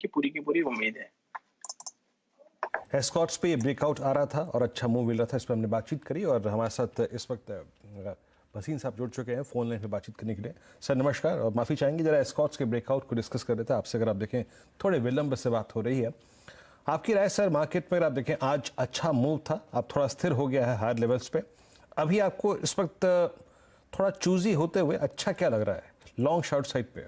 की पूरी उम्मीद है। एस्कॉर्ट्स पे ये ब्रेकआउट आ रहा था और अच्छा मूव मिल रहा था, इस पर हमने बातचीत करी और हमारे साथ इस वक्त भसीन साहब जुड़ चुके हैं फ़ोन लाइन पे बातचीत करने के लिए। सर नमस्कार और माफ़ी चाहेंगे, जरा एस्कॉर्ट्स के ब्रेकआउट को डिस्कस कर रहे थे आपसे। अगर आप देखें थोड़े विलंब से बात हो रही है, आपकी राय सर मार्केट में। अगर आप देखें आज अच्छा मूव था, अब थोड़ा स्थिर हो गया है हायर लेवल्स पे, अभी आपको इस वक्त थोड़ा चूजी होते हुए अच्छा क्या लग रहा है लॉन्ग शॉर्ट साइड पे?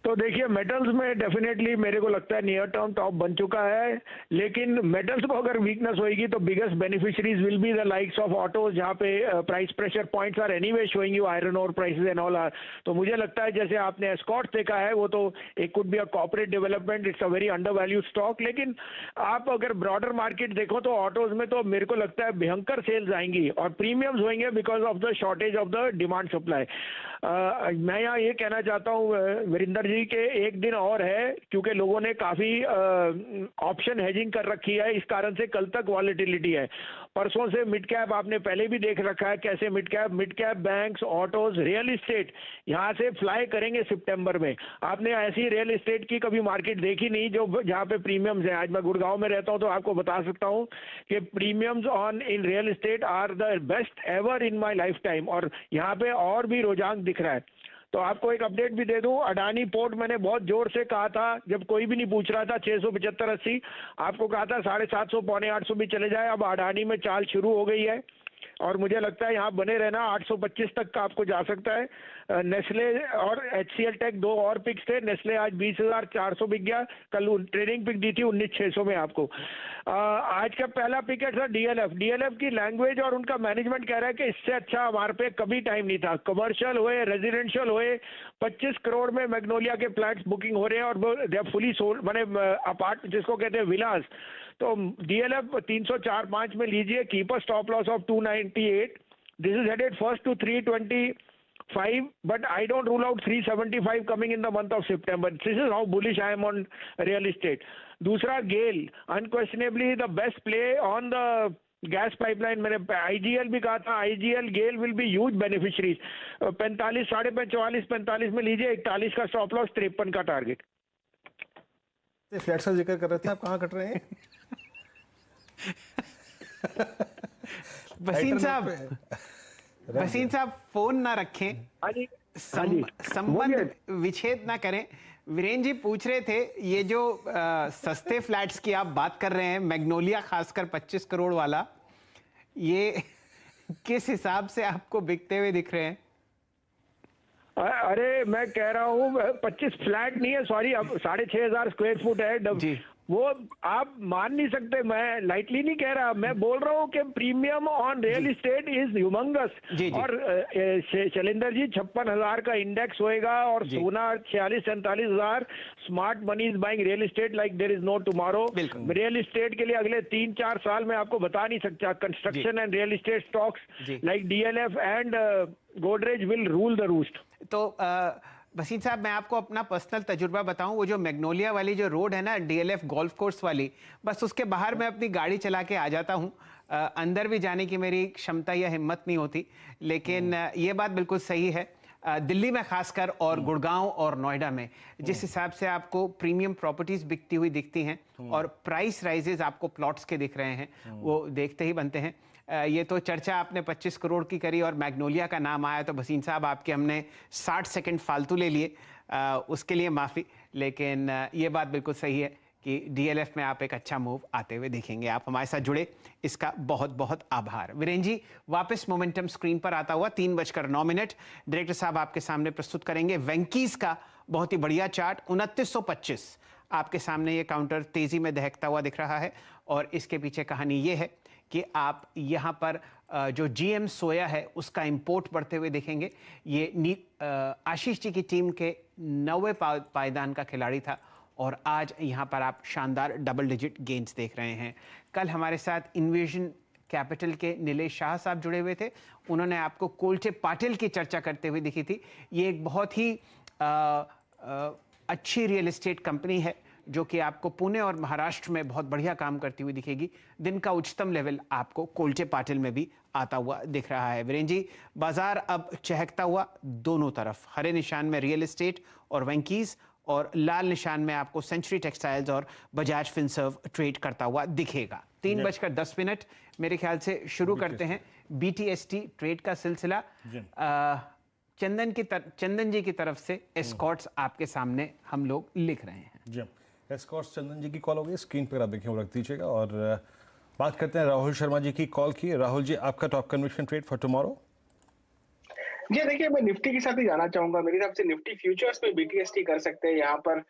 तो देखिए मेटल्स में डेफिनेटली मेरे को लगता है नियर टर्म टॉप बन चुका है, लेकिन मेटल्स को अगर वीकनेस होएगी तो biggest beneficiaries will be the likes of autos, जहाँ पे price pressure points are anyway showing you iron ore prices and all are. तो मुझे लगता है जैसे आपने एस्कॉर्ट्स देखा है, वो तो एक could be a corporate development, it's a very under value stock. लेकिन आप अगर ब्रॉडर मार्केट देखो तो ऑटोज में तो मेरे को लगता है भयंकर सेल्स आएंगी और प्रीमियम्स होंगे because of the shortage of the demand supply. मैं यहाँ ये कहना चाहता हूँ वीरेंद्र जी के एक दिन और है, क्योंकि लोगों ने काफी ऑप्शन हेजिंग कर रखी है, इस कारण से कल तक वॉलेटिलिटी है। परसों से मिड कैप आपने पहले भी देख रखा है कैसे mid cap banks, autos, real estate यहाँ से फ्लाई करेंगे सितंबर में। आपने ऐसी रियल एस्टेट की कभी मार्केट देखी नहीं जो जहाँ पे प्रीमियम्स है। आज मैं गुड़गांव में रहता हूँ तो आपको बता सकता हूँ कि premiums on in real estate are the best ever in my lifetime, और यहाँ पे और भी रुझान दिख रहा है। तो आपको एक अपडेट भी दे दूं, अडानी पोर्ट मैंने बहुत जोर से कहा था जब कोई भी नहीं पूछ रहा था, 675-80 आपको कहा था 750 पौने 800 भी चले जाए। अब अडानी में चाल शुरू हो गई है और मुझे लगता है यहाँ बने रहना, 825 तक का आपको जा सकता है। नेस्ले और HCL टेक दो और पिक्स थे। नेस्ले आज 20,400 बिक गया, कल ट्रेडिंग पिक दी थी 19,600 में आपको। आज का पहला पिक है सर डीएलएफ की लैंग्वेज और उनका मैनेजमेंट कह रहा है कि इससे अच्छा हमारे पे कभी टाइम नहीं था। कमर्शियल हुए, रेजिडेंशियल हुए, 25 करोड़ में मैग्नोलिया के फ्लैट्स बुकिंग हो रहे हैं और दे आर फुली सोल्ड, माने अपार्ट जिसको कहते हैं विलास। तो डीएलएफ 304.5 में लीजिए, keep a stop loss of 298। This is headed first to 325, but I don't rule out 375 coming in the month of September. This is how bullish I am on real estate. दूसरा GAIL, unquestionably the best play on the gas pipeline. मैंने IGL भी कहा था, IGL GAIL will be huge beneficiaries. 45, 45 45 में लीजिए, 41 का stop loss, 53 का target. Flats का जिक्र कर रहे थे, आप कहाँ कट रहे हैं? वसीम साहब फोन ना रखें, संबंध विच्छेद ना करें। वीरेंद्र जी पूछ रहे थे ये जो सस्ते फ्लैट्स की आप बात कर रहे हैं, मैग्नोलिया खासकर 25 करोड़ वाला, ये किस हिसाब से आपको बिकते हुए दिख रहे हैं? अरे मैं कह रहा हूँ 25 फ्लैट नहीं है, सॉरी, अब 6,500 स्क्वायर फुट है वो। आप मान नहीं सकते, मैं लाइटली नहीं कह रहा, मैं बोल रहा हूँ कि premium on real estate is humongous. और शैलेंद्र जी 56,000 का इंडेक्स होएगा और सोना 46-47,000। Smart money is buying real estate like there is no tomorrow. Real estate के लिए अगले 3-4 साल में आपको बता नहीं सकता, construction and real estate stocks like DLF and Godrej will rule the roost. तो वसीम साहब, मैं आपको अपना पर्सनल तजुर्बा बताऊं, वो जो मैग्नोलिया वाली जो रोड है ना, डीएलएफ गोल्फ कोर्स वाली, बस उसके बाहर मैं अपनी गाड़ी चला के आ जाता हूं। अंदर भी जाने की मेरी क्षमता या हिम्मत नहीं होती। लेकिन ये बात बिल्कुल सही है, दिल्ली में खासकर और गुड़गांव और नोएडा में जिस हिसाब से आपको प्रीमियम प्रॉपर्टीज बिकती हुई दिखती हैं और प्राइस राइजेस आपको प्लॉट्स के दिख रहे हैं, वो देखते ही बनते हैं। ये तो चर्चा आपने 25 करोड़ की करी और मैग्नोलिया का नाम आया तो वसीम साहब आपके हमने 60 सेकंड फालतू ले लिए, उसके लिए माफ़ी। लेकिन ये बात बिल्कुल सही है कि डीएलएफ में आप एक अच्छा मूव आते हुए देखेंगे। आप हमारे साथ जुड़े, इसका बहुत बहुत आभार। वीरेंद्र जी, वापस मोमेंटम स्क्रीन पर आता हुआ 3:09 डायरेक्टर साहब आपके सामने प्रस्तुत करेंगे वेंकीज का बहुत ही बढ़िया चार्ट। 2925 आपके सामने ये काउंटर तेजी में दहकता हुआ दिख रहा है और इसके पीछे कहानी ये है कि आप यहाँ पर जो जीएम सोया है उसका इंपोर्ट बढ़ते हुए देखेंगे। ये आशीष जी की टीम के 9वें पायदान का खिलाड़ी था और आज यहाँ पर आप शानदार डबल डिजिट गेन्स देख रहे हैं। कल हमारे साथ इन्वेजन कैपिटल के नीलेश शाह साहब जुड़े हुए थे, उन्होंने आपको कोल्टे पाटिल की चर्चा करते हुए दिखी थी। ये एक बहुत ही अच्छी रियल एस्टेट कंपनी है जो कि आपको पुणे और महाराष्ट्र में बहुत बढ़िया काम करती हुई दिखेगी। दिन का उच्चतम लेवल आपको कोल्टे पाटिल में भी आता हुआ दिख रहा है। वीरेंद्र जी, बाजार अब चहकता हुआ दोनों तरफ, हरे निशान में रियल एस्टेट और वेंकीज और लाल निशान में आपको सेंचुरी टेक्सटाइल्स और बजाज फिनसर्व ट्रेड करता हुआ दिखेगा। 3:10 मेरे ख्याल से शुरू करते हैं BTST ट्रेड का सिलसिला। चंदन जी की तरफ से एस्कॉर्ट्स आपके सामने हम लोग लिख रहे हैं। जी एस्कॉर्ट्स चंदन जी की कॉल हो गई, स्क्रीन पर आप देखिए वो रख दीजिएगा। और बात करते हैं राहुल शर्मा जी की कॉल की। राहुल जी, आपका top conviction trade for tomorrow? जी देखिए, मैं निफ्टी के साथ ही जाना चाहूंगा। मेरे हिसाब से निफ्टी फ्यूचर्स पे BTST कर सकते हैं यहाँ पर।